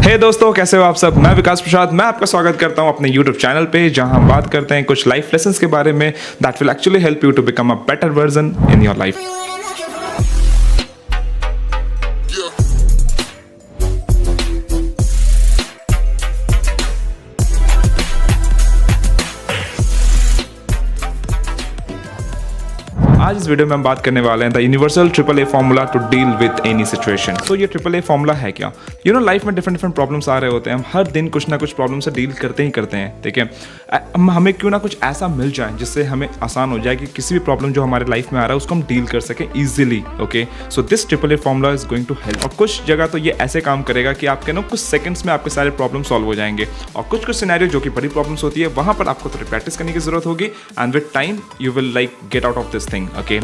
हे दोस्तों, कैसे हो आप सब। मैं विकास प्रसाद, मैं आपका स्वागत करता हूं अपने YouTube चैनल पे, जहां हम बात करते हैं कुछ लाइफ लेसन्स के बारे में that will actually help you to become a better version in your life. आज इस वीडियो में हम बात करने वाले हैं the universal triple A formula to deal with any situation. तो ये ट्रिपल ए फॉर्मूला है क्या? लाइफ में डिफरेंट प्रॉब्लम्स आ रहे होते हैं, हम हर दिन कुछ ना कुछ प्रॉब्लम से डील करते ही करते हैं, ठीक है। हमें क्यों ना कुछ ऐसा मिल जाए जिससे हमें आसान हो जाए कि किसी भी प्रॉब्लम जो हमारे लाइफ में आ रहा है उसको हम डील कर सकें easily. Okay, so this triple A formula is going to help. और कुछ जगह तो ये ऐसे काम करेगा कि आपके ना कुछ सेकंड्स में आपके सारे प्रॉब्लम सॉल्व हो जाएंगे, और कुछ सिनेरियो जो कि बड़ी प्रॉब्लम्स होती है वहां पर आपको थोड़ी प्रैक्टिस करने की जरूरत होगी, and with time you will like get out of this thing. Okay,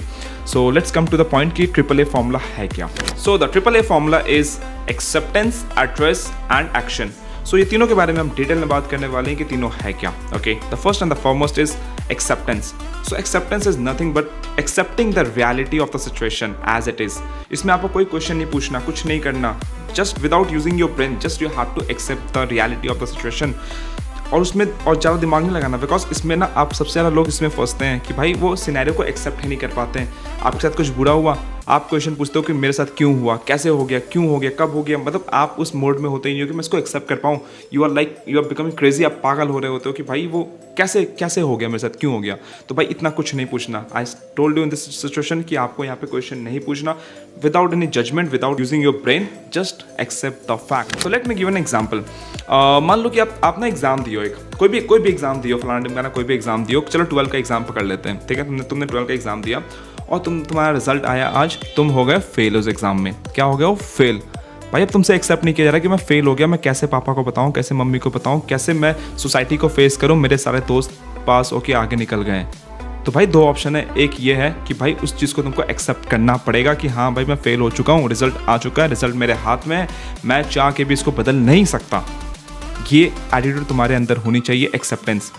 so let's come to the point कि ट्रिपल ए फॉर्मूला है क्या। So the triple A formula is acceptance, address and action. सो ये तीनों के बारे में हम डिटेल में बात करने वाले हैं कि तीनों है क्या। Okay, the first and the foremost is acceptance. So acceptance is nothing but accepting the reality of the situation as it is. इसमें आपको कोई क्वेश्चन नहीं पूछना, कुछ नहीं करना, just without using your brain, just you have to accept the reality of the situation. और उसमें और ज़्यादा दिमाग नहीं लगाना, बिकॉज इसमें ना आप सबसे ज़्यादा लोग इसमें फंसते हैं कि भाई वो सिनेरियो को एक्सेप्ट ही नहीं कर पाते हैं। आपके साथ कुछ बुरा हुआ, आप क्वेश्चन पूछते हो कि मेरे साथ क्यों हुआ, कैसे हो गया, क्यों हो गया, कब हो गया, मतलब आप उस मोड में होते ही नहीं हो कि मैं इसको एक्सेप्ट कर पाऊँ। यू आर बिकमिंग क्रेजी, आप पागल हो रहे होते हो कि भाई वो कैसे हो गया मेरे साथ, क्यों हो गया। तो भाई इतना कुछ नहीं पूछना। I told you in this situation कि आपको यहाँ पे क्वेश्चन नहीं पूछना, without any judgement, without using your brain, just accept the fact. So let me give an example. मान लो कि आप ना एग्जाम दियो, एक कोई भी एग्जाम दियो, फलाना ढिमकाना कोई भी एग्जाम दियो। चलो 12 का एग्जाम पकड़ लेते हैं, ठीक है। तुमने 12 का एग्जाम दिया और तुम्हारा रिजल्ट आया आज, तुम हो गए फेल उस एग्जाम में। क्या हो गया? वो फेल। भाई अब तुमसे एक्सेप्ट नहीं किया जा रहा कि मैं फेल हो गया, मैं कैसे पापा को बताऊं, कैसे मम्मी को बताऊं, कैसे मैं सोसाइटी को फेस करूं, मेरे सारे दोस्त पास होके आगे निकल गए। तो भाई दो ऑप्शन है, एक ये है कि भाई उस चीज़ को तुमको एक्सेप्ट करना पड़ेगा कि हाँ भाई मैं फेल हो चुका हूँ, रिजल्ट आ चुका है, रिजल्ट मेरे हाथ में है, मैं चाह के भी इसको बदल नहीं सकता। ये एटीट्यूड तुम्हारे अंदर होनी चाहिए, एक्सेप्टेंस।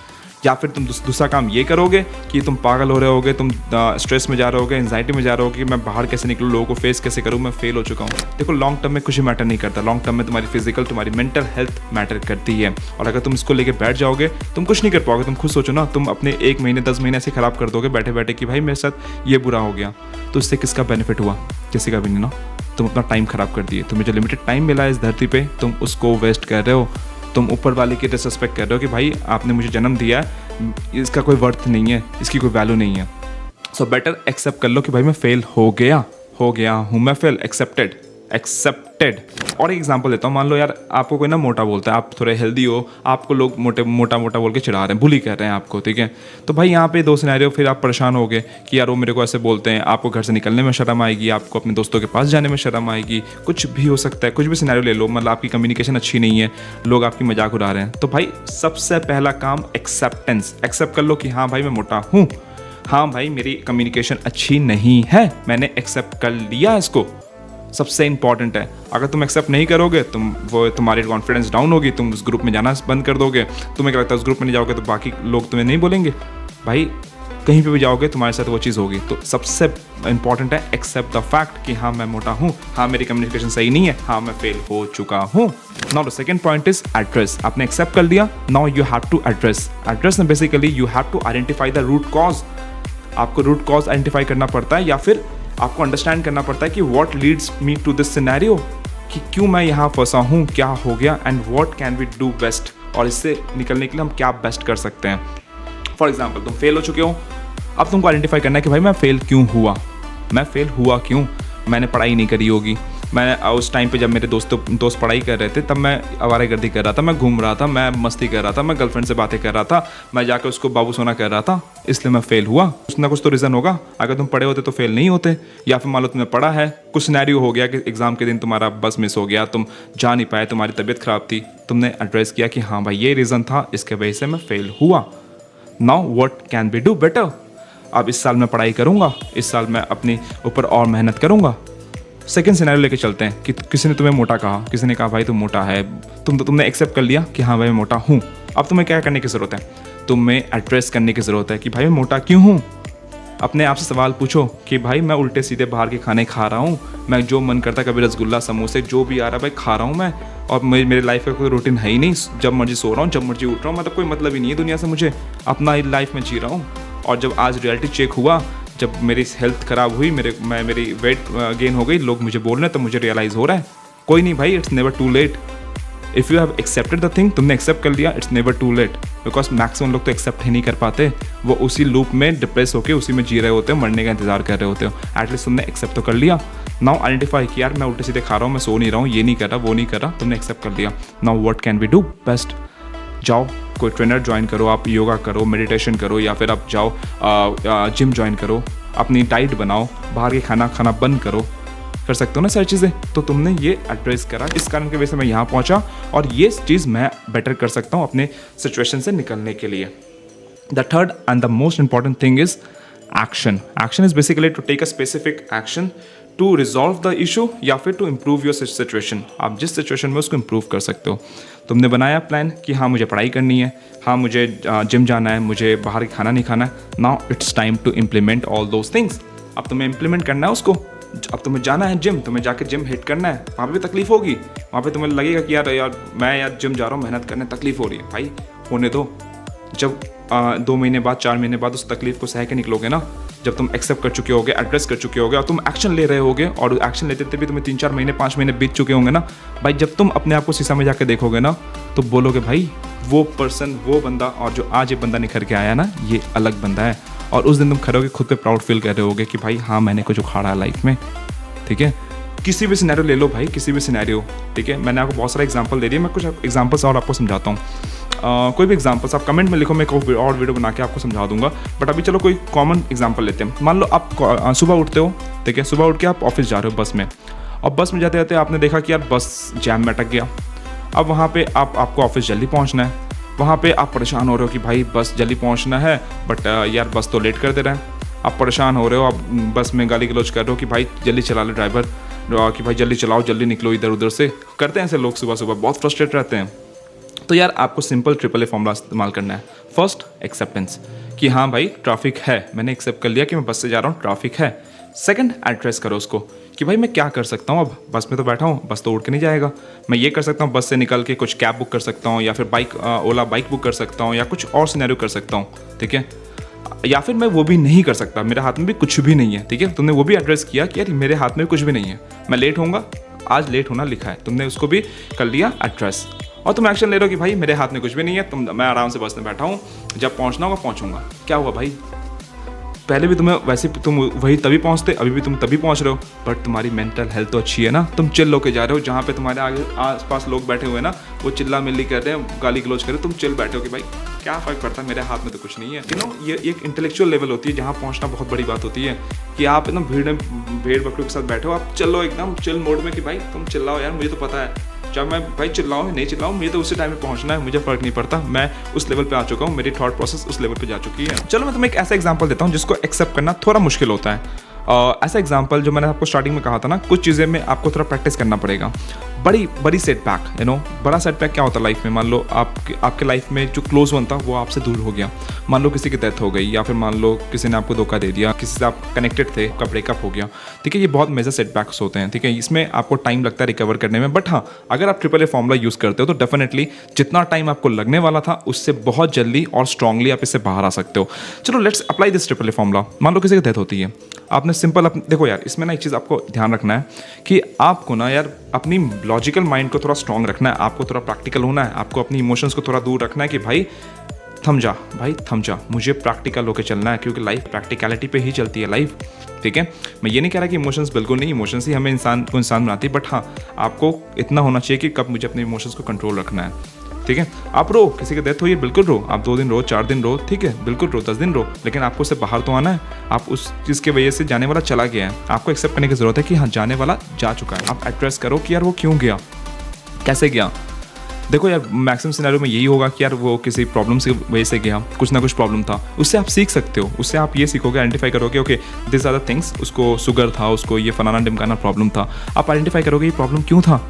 या फिर तुम दूसरा काम ये करोगे कि तुम पागल हो रहे होगे, तुम स्ट्रेस में जा रहे होगे, एंजाइटी में जा रहे होगे कि मैं बाहर कैसे निकलूँ, लोगों को फेस कैसे करूँ, मैं फेल हो चुका हूँ। देखो लॉन्ग टर्म में कुछ मैटर नहीं करता, लॉन्ग टर्म में तुम्हारी फिजिकल, तुम्हारी मेंटल हेल्थ मैटर करती है। और अगर तुम इसको लेके बैठ जाओगे तुम कुछ नहीं कर पाओगे। तुम खुद सोचो ना, तुम अपने 1 महीने 10 महीने ऐसे ख़राब कर दोगे बैठे बैठे कि भाई मेरे साथ ये बुरा हो गया, तो इससे किसका बेनिफिट हुआ? किसी का भी नहीं ना। तुम अपना टाइम ख़राब कर दिए, तुम्हें जो लिमिटेड टाइम मिला है इस धरती पर तुम उसको वेस्ट कर रहे हो। तुम ऊपर वाले की डिसरिस्पेक्ट कर रहे हो कि भाई आपने मुझे जन्म दिया है, इसका कोई वर्थ नहीं है, इसकी कोई वैल्यू नहीं है। सो बेटर एक्सेप्ट कर लो कि भाई मैं फेल हो गया हूँ, मैं फेल, एक्सेप्टेड। और एक एग्जांपल देता हूँ। मान लो यार आपको कोई ना मोटा बोलता है, आप थोड़े हेल्दी हो, आपको लोग मोटा बोल के चिढ़ा रहे हैं, बुली कर रहे हैं आपको, ठीक है। तो भाई यहाँ पे 2 सिनेरियो, फिर आप परेशान हो गए कि यार वो मेरे को ऐसे बोलते हैं, आपको घर से निकलने में शर्म आएगी, आपको अपने दोस्तों के पास जाने में शर्म आएगी, कुछ भी हो सकता है, कुछ भी सिनेरियो ले लो, मतलब आपकी कम्युनिकेशन अच्छी नहीं है, लोग आपकी मजाक उड़ा रहे हैं। तो भाई सबसे पहला काम एक्सेप्टेंस। एक्सेप्ट कर लो कि हाँ भाई मैं मोटा हूँ, हाँ भाई मेरी कम्युनिकेशन अच्छी नहीं है, मैंने एक्सेप्ट कर लिया इसको। सबसे इंपॉर्टेंट है। अगर तुम एक्सेप्ट नहीं करोगे तुम्हारी कॉन्फिडेंस डाउन होगी, तुम उस ग्रुप में जाना बंद कर दोगे। तुम्हें क्या लगता है उस ग्रुप में नहीं जाओगे तो बाकी लोग तुम्हें नहीं बोलेंगे? भाई कहीं पे भी जाओगे तुम्हारे साथ वो चीज़ होगी। तो सबसे इंपॉर्टेंट है एक्सेप्ट द फैक्ट कि हाँ मैं मोटा हूँ, हाँ मेरी कम्युनिकेशन सही नहीं है, हाँ मैं फेल हो चुका हूँ। Now the second point is address. आपने एक्सेप्ट कर लिया, now you have to address. Address में basically you have to identify the root cause. आपको रूट कॉज आइडेंटिफाई करना पड़ता है, या फिर आपको अंडरस्टैंड करना पड़ता है कि what leads me to this scenario, कि क्यों मैं यहाँ फंसा हूँ, क्या हो गया, and what can we do best, और इससे निकलने के लिए हम क्या बेस्ट कर सकते हैं। फॉर एग्जाम्पल तुम फेल हो चुके हो, अब तुमको आइडेंटिफाई करना है कि भाई मैं फेल हुआ क्यों। मैंने पढ़ाई नहीं करी होगी, मैं उस टाइम पे जब मेरे दोस्त पढ़ाई कर रहे थे तब मैं आवारागर्दी कर रहा था, मैं घूम रहा था, मैं मस्ती कर रहा था, मैं गर्लफ्रेंड से बातें कर रहा था, मैं जाकर उसको बाबू सोना कर रहा था, इसलिए मैं फेल हुआ। कुछ ना कुछ तो रीज़न होगा। अगर तुम पढ़े होते तो फेल नहीं होते। या फिर मान लो तुमने पढ़ा है, कुछ सिनेरियो हो गया कि एग्जाम के दिन तुम्हारा बस मिस हो गया, तुम जा नहीं पाए, तुम्हारी तबीयत खराब थी, तुमने एड्रेस किया कि हाँ भाई ये रीज़न था, इसके वजह से मैं फेल हुआ। Now what can be do better. अब इस साल मैं पढ़ाई करूँगा, इस साल मैं अपने ऊपर और मेहनत करूँगा। सेकेंड सिनेरियो लेके चलते हैं कि किसी ने तुम्हें मोटा कहा, किसी ने कहा भाई तुम मोटा है, तुमने एक्सेप्ट कर लिया कि हाँ भाई मैं मोटा हूँ। अब तुम्हें क्या करने की ज़रूरत है? तुम्हें एड्रेस करने की ज़रूरत है कि भाई मैं मोटा क्यों हूँ। अपने आप से सवाल पूछो कि भाई मैं उल्टे सीधे बाहर के खाने खा रहा हूँ, मैं जो मन करता है कभी रसगुल्ला समोसे जो भी आ रहा है भाई खा रहा हूँ मैं, और मेरे लाइफ का कोई रूटीन है ही नहीं, जब मर्जी सो रहा हूँ जब मर्जी उठ रहा हूँ, मतलब कोई मतलब ही नहीं है दुनिया से, मुझे अपना लाइफ में जी रहा हूँ। और जब आज रियलिटी चेक हुआ, जब मेरी हेल्थ ख़राब हुई, मेरी वेट गेन हो गई, लोग मुझे बोल रहे हैं, तो मुझे रियलाइज़ हो रहा है कोई नहीं भाई, it's never too late. If you have accepted the thing, तुमने एक्सेप्ट कर लिया, it's never too late. Because maximum लोग तो एक्सेप्ट ही नहीं कर पाते, वो उसी लूप में डिप्रेस होकर उसी में जी रहे होते हो, मरने का इंतजार कर रहे होते हो। एटलीस्ट तुमने एक्सेप्ट तो कर लिया। नाउ आइडेंटिफाई कि यार मैं उल्टे सीधे खा रहा हूँ, मैं सो नहीं रहा हूँ, ये नहीं कर रहा, वो नहीं कर रहा, तुमने एक्सेप्ट कर लिया। Now what can we do best? जाओ कोई ट्रेनर ज्वाइन करो, आप योगा करो, मेडिटेशन करो, या फिर आप जाओ जिम ज्वाइन करो, अपनी डाइट बनाओ, बाहर के खाना बंद करो। कर सकते हो ना सारी चीज़ें। तो तुमने ये एड्रेस करा, इस कारण की वजह से मैं यहाँ पहुँचा, और ये चीज़ मैं बेटर कर सकता हूँ अपने सिचुएशन से निकलने के लिए। The third and the most important thing is action. Action is basically to take a specific action to resolve the issue या फिर टू इम्प्रूव योर सिचुएशन। आप जिस सिचुएशन में उसको इम्प्रूव कर सकते हो। तुमने बनाया प्लान कि हाँ मुझे पढ़ाई करनी है, हाँ मुझे जिम जाना है, मुझे बाहर खाना नहीं खाना है। Now it's time to implement all those things. अब तुम्हें इम्प्लीमेंट करना है उसको। अब तुम्हें जाना है जिम, तुम्हें जाके जिम हिट करना है। वहाँ पे भी तकलीफ होगी, वहाँ पे तुम्हें लगेगा कि यार मैं जिम जा रहा हूँ, मेहनत करने तकलीफ हो रही है। भाई होने दो। जब 2 महीने बाद 4 महीने बाद उस तकलीफ को सह के निकलोगे ना, जब तुम एक्सेप्ट कर चुके होगे, एड्रेस कर चुके होगे, और तुम एक्शन ले रहे होगे, और एक्शन लेते भी तुम्हें 3-4 महीने 5 महीने बीत चुके होंगे ना भाई, जब तुम अपने आप को शीशा में जाके देखोगे ना, तो बोलोगे भाई वो पर्सन, वो बंदा, और जो आज ये बंदा निखर के आया ना, ये अलग बंदा है। और उस दिन तुम खड़े होगे, खुद पे प्राउड फील कर रहे होगे कि भाई हाँ मैंने कुछ उखाड़ा है लाइफ में। ठीक है, किसी भी सिनेरियो ले लो भाई, किसी भी सिनेरियो। ठीक है, मैंने आपको बहुत सारा एग्जांपल दे दिया, मैं कुछ एग्जांपल्स और आपको समझाता हूँ। कोई भी एग्जांपल्स आप कमेंट में लिखो, मैं एक और वीडियो बना के आपको समझा दूंगा। बट अभी चलो कोई कॉमन एग्जांपल लेते हैं। मान लो आप सुबह उठते हो, ठीक है, सुबह उठ के आप ऑफिस जा रहे हो बस में, और बस में जाते जाते आपने देखा कि यार बस जैम में अटक गया। अब वहाँ पे आपको ऑफिस जल्दी पहुँचना है, वहाँ पे आप परेशान हो रहे हो कि भाई बस जल्दी पहुँचना है, बट यार बस तो लेट कर दे रहा है। आप परेशान हो रहे हो, आप बस में गाली गलौज कर रहे हो कि भाई जल्दी चला ले ड्राइवर, कि भाई जल्दी चलाओ, जल्दी निकलो इधर उधर से। करते हैं ऐसे लोग, सुबह सुबह बहुत फ्रस्ट्रेट रहते हैं। तो यार आपको सिंपल AAA फॉर्मूला इस्तेमाल करना है। फर्स्ट एक्सेप्टेंस, कि हाँ भाई ट्रैफिक है, मैंने एक्सेप्ट कर लिया कि मैं बस से जा रहा हूँ, ट्रैफिक है। सेकंड, एड्रेस करो उसको कि भाई मैं क्या कर सकता हूँ। अब बस में तो बैठा हूँ, बस तो उड़ के नहीं जाएगा, मैं ये कर सकता हूँ, बस से निकल के कुछ कैब बुक कर सकता हूँ, या फिर ओला बाइक बुक कर सकता हूँ, या कुछ और सिनेरियो कर सकता हूँ। ठीक है, या फिर मैं वो भी नहीं कर सकता, मेरे हाथ में भी कुछ भी नहीं है। ठीक है, तुमने वो भी एड्रेस किया कि यार मेरे हाथ में कुछ भी नहीं है, मैं लेट होऊंगा, आज लेट होना लिखा है, तुमने उसको भी कर लिया एड्रेस। और तुम एक्शन ले रहे हो कि भाई मेरे हाथ में कुछ भी नहीं है, मैं आराम से बस में बैठा हूँ, जब पहुँचना होगा पहुँचूंगा। क्या हुआ भाई, पहले भी तुम्हें वैसे तुम वही तभी पहुँचते, अभी भी तुम तभी पहुँच रहे हो, बट तुम्हारी मेंटल हेल्थ तो अच्छी है ना, तुम चिल होके जा रहे हो। जहाँ पे तुम्हारे आगे आसपास लोग बैठे हुए हैं ना, वो चिल्ला मिल्ली कर रहे हैं, गाली गलौज कर रहे हो, तुम चिल बैठे हो कि भाई क्या फ़र्क पड़ता है, मेरे हाथ में तो कुछ नहीं है। यू नो, ये एक इंटेलेक्चुअल लेवल होती है, जहाँ पहुँचना बहुत बड़ी बात होती है। कि आप एकदम भेड़ बकरियों के साथ बैठे हो, आप चलो एकदम चिल मोड में कि भाई तुम चिल्लाओ यार, मुझे तो पता है, जब मैं भाई चिल्लाऊँ नहीं चिल्लाऊँ, मुझे तो उसी टाइम पे पहुंचना है, मुझे फ़र्क नहीं पड़ता, मैं उस लेवल पे आ चुका हूँ, मेरी थॉट प्रोसेस उस लेवल पे जा चुकी है। चलो मैं तुम्हें एक ऐसा एग्जांपल देता हूँ जिसको एक्सेप्ट करना थोड़ा मुश्किल होता है। ऐसा एग्जांपल जो मैंने आपको स्टार्टिंग में कहा था ना, कुछ चीज़ें में आपको थोड़ा प्रैक्टिस करना पड़ेगा। बड़ी सेटबैक, यू नो, बड़ा सेटबैक क्या होता है लाइफ में। मान लो आपके लाइफ में जो क्लोज वन था वो आपसे दूर हो गया, मान लो किसी की डेथ हो गई, या फिर मान लो किसी ने आपको धोखा दे दिया, किसी से आप कनेक्टेड थे, आपका ब्रेकअप हो गया। ठीक है, ये बहुत मेजर सेटबैक्स होते हैं। ठीक है, इसमें आपको टाइम लगता है रिकवर करने में, बट हाँ अगर आप AAA फॉर्मूला यूज़ करते हो तो डेफिनेटली जितना टाइम आपको लगने वाला था उससे बहुत जल्दी और स्ट्रांगली आप इससे बाहर आ सकते हो। चलो let's apply this AAA formula. मान लो किसी की डेथ होती है, आपने सिंपल देखो यार, इसमें ना एक चीज़ आपको ध्यान रखना है कि आपको ना यार अपनी लॉजिकल माइंड को थोड़ा स्ट्रांग रखना है, आपको थोड़ा प्रैक्टिकल होना है, आपको अपनी इमोशंस को थोड़ा दूर रखना है कि भाई थम जा, मुझे प्रैक्टिकल होकर चलना है, क्योंकि लाइफ प्रैक्टिकलिटी पे ही चलती है लाइफ। ठीक है, मैं ये नहीं कह रहा कि इमोशंस बिल्कुल नहीं, इमोशंस ही हमें इंसान बनाती है, बट हाँ आपको इतना होना चाहिए कि कब मुझे अपने इमोशंस को कंट्रोल रखना है। ठीक है, आप रो, किसी की डेथ हुई है बिल्कुल रो, आप 2 दिन रो, 4 दिन रो, ठीक है बिल्कुल रो, 10 दिन रो, लेकिन आपको उससे बाहर तो आना है। आप उस चीज़ की वजह से जाने वाला चला गया है, आपको एक्सेप्ट करने की ज़रूरत है कि हाँ जाने वाला जा चुका है। आप एड्रेस करो कि यार वो क्यों गया, कैसे गया। देखो यार मैक्सिमम सिनेरियो में यही होगा कि यार वो किसी प्रॉब्लम की वजह से गया, कुछ ना कुछ प्रॉब्लम था, उससे आप सीख सकते हो, उससे आप ये सीखोगे, आइडेंटिफाई करोगे okay this are the things, उसको शुगर था, उसको ये फलाना ढिमकाना प्रॉब्लम था, आप आइडेंटिफाई करोगे ये प्रॉब्लम क्यों था।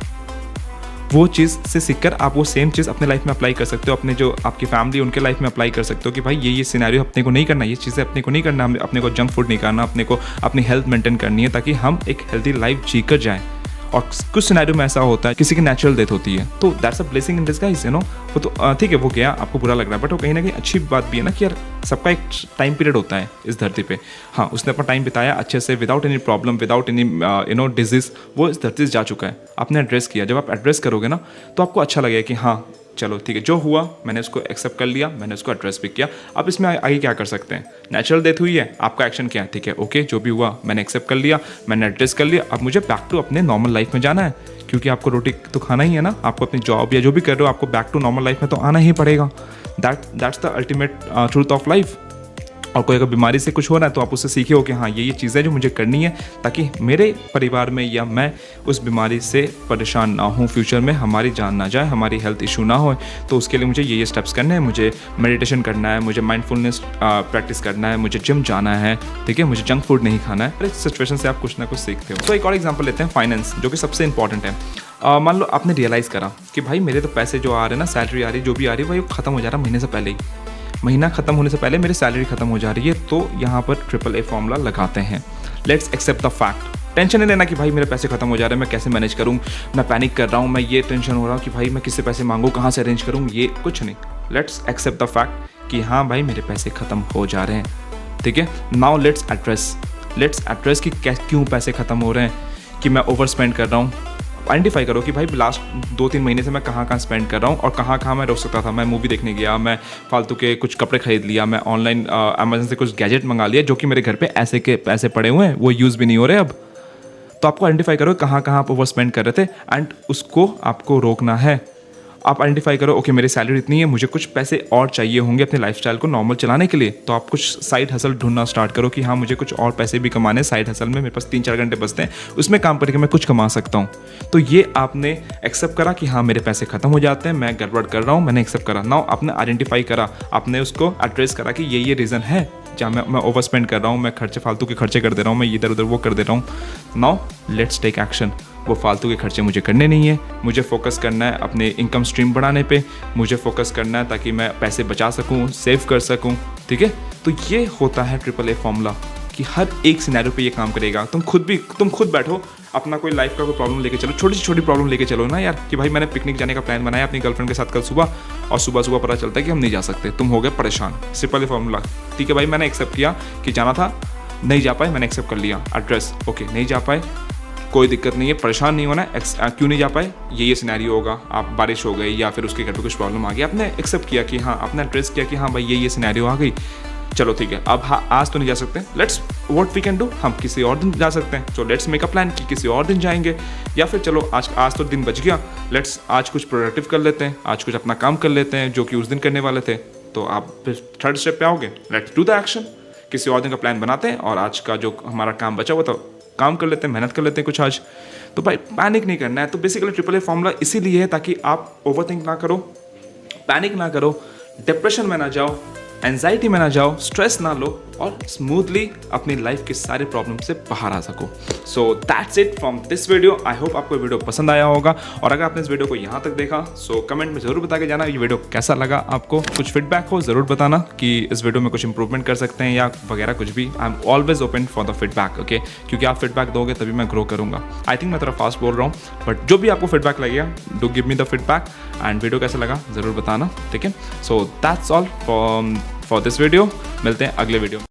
वो चीज़ से सीखकर आप वो सेम चीज़ अपने लाइफ में अप्लाई कर सकते हो, अपने जो आपकी फैमिली उनके लाइफ में अप्लाई कर सकते हो कि भाई ये सिनेरियो अपने को नहीं करना, ये चीज़ें अपने को नहीं करना, हमें अपने को जंक फूड नहीं करना, अपने को अपनी हेल्थ मेंटेन करनी है ताकि हम एक हेल्दी लाइफ जीकर जाएँ। और कुछ सिनेरियो में ऐसा होता है किसी की नेचुरल डेथ होती है, तो that's a blessing in disguise, you know. वो तो ठीक है, वो गया, आपको बुरा लग रहा है, बट वो कहीं ना कहीं अच्छी बात भी है ना कि यार सबका एक टाइम पीरियड होता है इस धरती पे। हाँ, उसने अपना टाइम बिताया अच्छे से, without any problem, without any disease, वो इस धरती से जा चुका है, आपने एड्रेस किया। जब आप एड्रेस करोगे ना तो आपको अच्छा लगेगा कि हाँ चलो ठीक है, जो हुआ मैंने उसको एक्सेप्ट कर लिया, मैंने उसको एड्रेस भी किया। अब इसमें आगे क्या कर सकते हैं? नेचुरल डेथ हुई है, आपका एक्शन क्या है? ठीक है, ओके, जो भी हुआ मैंने एक्सेप्ट कर लिया, मैंने एड्रेस कर लिया, अब मुझे बैक टू अपने नॉर्मल लाइफ में जाना है, क्योंकि आपको रोटी तो खाना ही है ना, आपको अपनी जॉब या जो भी कर रहे हो आपको बैक टू नॉर्मल लाइफ में तो आना ही पड़ेगा। That's the ultimate truth of life. और कोई अगर बीमारी से कुछ हो रहा है तो आप उससे सीखे हो कि हाँ ये चीज़ें जो मुझे करनी है ताकि मेरे परिवार में या मैं उस बीमारी से परेशान ना हूँ, फ्यूचर में हमारी जान ना जाए, हमारी हेल्थ इशू ना हो। तो उसके लिए मुझे ये स्टेप्स करने हैं, मुझे मेडिटेशन करना है, मुझे माइंडफुलनेस प्रैक्टिस करना है, मुझे जिम जाना है, ठीक है, मुझे जंक फूड नहीं खाना है। इस सिचुएशन से आप कुछ ना कुछ सीखते हो। तो एक और एग्जाम्पल लेते हैं, फाइनेंस, जो कि सबसे इंपॉर्टेंट है। मान लो आपने रियलाइज़ करा कि भाई मेरे तो पैसे जो आ रहे हैं ना, सैलरी आ रही है, जो भी आ रही है वो ख़त्म हो जा रहा है महीने से पहले ही, महीना ख़त्म होने से पहले मेरी सैलरी ख़त्म हो जा रही है। तो यहाँ पर AAA फॉर्मूला लगाते हैं, let's accept the fact. Tension नहीं लेना कि भाई मेरे पैसे खत्म हो जा रहे हैं, मैं कैसे मैनेज करूँ, मैं पैनिक कर रहा हूँ, मैं ये टेंशन हो रहा हूँ कि भाई मैं किससे पैसे मांगूँ, कहाँ से अरेंज करूँ, ये कुछ नहीं। लेट्स एक्सेप्ट द फैक्ट कि हाँ भाई मेरे पैसे ख़त्म हो जा रहे हैं, ठीक है। नाउ लेट्स एड्रेस कि क्यों पैसे ख़त्म हो रहे हैं, कि मैं ओवर स्पेंड कर रहा हूँ। आइडेंटिफाई करो कि भाई लास्ट 2-3 महीने से मैं कहाँ स्पेंड कर रहा हूँ और कहाँ मैं रोक सकता था। मैं मूवी देखने गया, मैं फालतू के कुछ कपड़े खरीद लिया, मैं ऑनलाइन अमेजन से कुछ गैजेट मंगा लिया जो कि मेरे घर पे ऐसे के पैसे पड़े हुए हैं, वो यूज़ भी नहीं हो रहे अब। तो आपको आइडेंटिफाई करो कहाँ आप ओवर स्पेंड कर रहे थे एंड उसको आपको रोकना है। आप आइडेंटिफाई करो ओके मेरी सैलरी इतनी है, मुझे कुछ पैसे और चाहिए होंगे अपने लाइफस्टाइल को नॉर्मल चलाने के लिए। तो आप कुछ साइड हसल ढूंढना स्टार्ट करो कि हाँ मुझे कुछ और पैसे भी कमाने, साइड हसल में मेरे पास 3-4 घंटे बचते हैं, उसमें काम करके मैं कुछ कमा सकता हूँ। तो ये आपने एक्सेप्ट करा कि हाँ मेरे पैसे खत्म हो जाते हैं, मैं गड़बड़ कर रहा हूँ, मैंने एक्सेप्ट करा। नाउ आपने आइडेंटिफाई करा, आपने उसको एड्रेस करा कि ये रीज़न है जहाँ मैं ओवर स्पेंड कर रहा हूँ, मैं फालतू के खर्चे कर दे रहा हूँ, मैं इधर उधर वो कर दे रहा हूँ। Now let's take action. वो फालतू के खर्चे मुझे करने नहीं है, मुझे फोकस करना है अपने इनकम स्ट्रीम बढ़ाने पे, मुझे फोकस करना है ताकि मैं पैसे बचा सकूं, सेव कर सकूं, ठीक है। तो ये होता है AAA फॉर्मूला कि हर एक सिनेरियो पे ये काम करेगा। तुम खुद बैठो, अपना कोई लाइफ का कोई प्रॉब्लम लेके चलो, छोटी से छोटी प्रॉब्लम लेके चलो ना यार, कि भाई मैंने पिकनिक जाने का प्लान बनाया अपनी गर्लफ्रेंड के साथ कल सुबह, और सुबह पता चलता है कि हम नहीं जा सकते, तुम हो गए परेशान। AAA फॉर्मूला, ठीक है भाई मैंने एक्सेप्ट किया कि जाना था, नहीं जा पाए, मैंने एक्सेप्ट कर लिया। एड्रेस, ओके नहीं जा पाए, कोई दिक्कत नहीं है, परेशान नहीं होना। क्यों नहीं जा पाए, ये सिनेरियो होगा, आप बारिश हो गई या फिर उसके घर पे कुछ प्रॉब्लम आ गई, आपने एक्सेप्ट किया कि हाँ, आपने एड्रेस किया कि हाँ भाई ये सिनेरियो आ गई, चलो ठीक है, अब हाँ आज तो नहीं जा सकते, let's what we can do, हम किसी और दिन जा सकते हैं। So let's make a plan कि किसी और दिन जाएंगे, या फिर चलो आज तो दिन बच गया, लेट्स आज कुछ प्रोडक्टिव कर लेते हैं, आज कुछ अपना काम कर लेते हैं जो कि उस दिन करने वाले थे। तो आप फिर थर्ड स्टेप पे आओगे, लेट्स डू द एक्शन, किसी और दिन का प्लान बनाते हैं और आज का जो हमारा काम बचा हुआ था काम कर लेते हैं, मेहनत कर लेते हैं कुछ आज। तो भाई पैनिक नहीं करना है। तो बेसिकली AAA फॉर्मूला इसीलिए है ताकि आप ओवरथिंक ना करो, पैनिक ना करो, डिप्रेशन में ना जाओ, एंजाइटी में ना जाओ, स्ट्रेस ना लो और स्मूथली अपनी लाइफ के सारे प्रॉब्लम से बाहर आ सको। So that's it from this video. I hope आपको वीडियो पसंद आया होगा, और अगर आपने इस वीडियो को यहाँ तक देखा सो कमेंट में ज़रूर बता के जाना ये वीडियो कैसा लगा आपको। कुछ फीडबैक हो ज़रूर बताना कि इस वीडियो में कुछ इंप्रूवमेंट कर सकते हैं या वगैरह कुछ भी। I am always open for the feedback, okay, क्योंकि आप फीडबैक दोगे तभी मैं ग्रो करूँगा। आई थिंक मैं थोड़ा फास्ट बोल रहा हूँ, बट जो भी आपको फीडबैक लगेगा do give me the feedback, and video कैसा लगा ज़रूर बताना, ठीक है। So that's all for this video, मिलते हैं अगले वीडियो में।